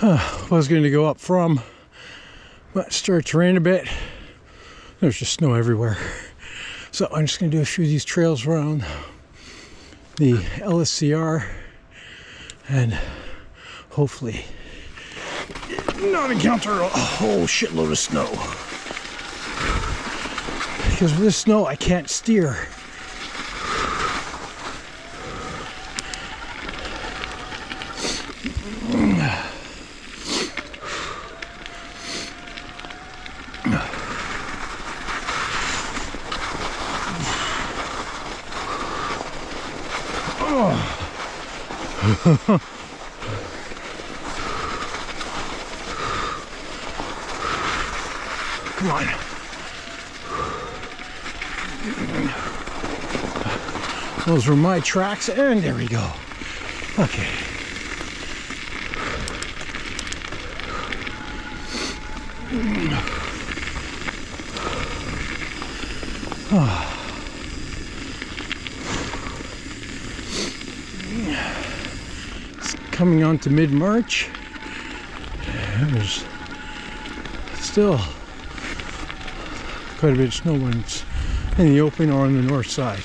Was going to go up from, but it started to rain a bit. There's just snow everywhere. So I'm just going to do a few of these trails around the LSCR and hopefully not encounter a whole shitload of snow. Because with this snow I can't steer. Come on. Those were my tracks, and there we go. Okay. It's coming on to mid-March. There's still quite a bit of snow when it's in the open or on the north side.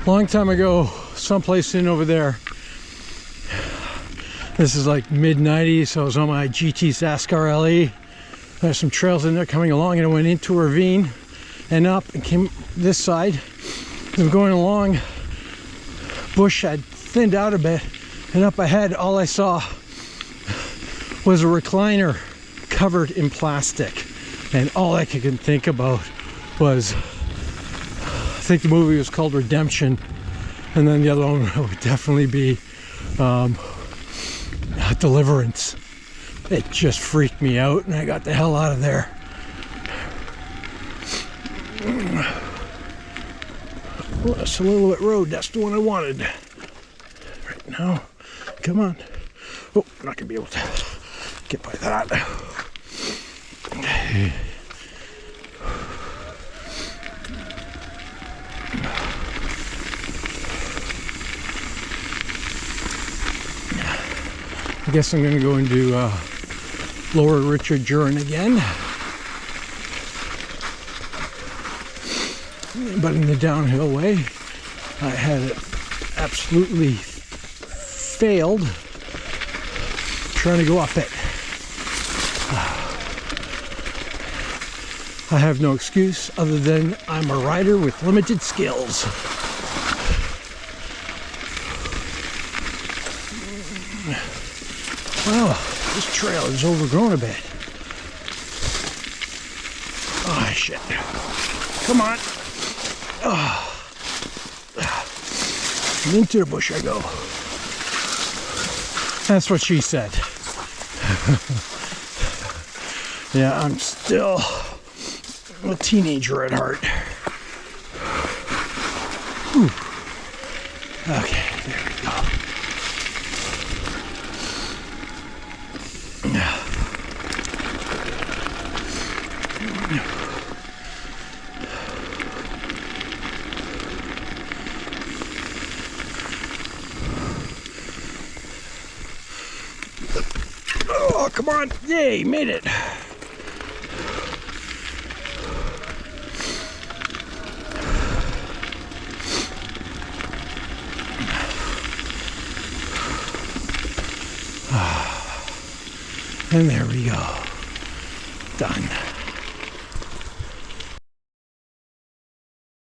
Long time ago, someplace in over there, this is like mid-90s, so I was on my GT Sascar LE. There's some trails in there coming along, and I went into a ravine and up and came this side. I'm going along, bush had thinned out a bit, and up ahead all I saw was a recliner covered in plastic, and all I could think about was, I think the movie was called Redemption, and then the other one would definitely be Deliverance. It just freaked me out, and I got the hell out of there. Well, that's a little bit road. That's the one I wanted. Right now, come on. Oh, I'm not gonna be able to get by that. Okay. I guess I'm going to go into Lower Richard Jurin again, but in the downhill way. I had absolutely failed trying to go up it. I have no excuse other than I'm a rider with limited skills. Wow, this trail is overgrown a bit. Oh, shit. Come on. Oh. And into the bush I go. That's what she said. Yeah, I'm still a teenager at heart. Whew. Okay, there we go. Oh, come on. Yay, made it. And there we go. Done.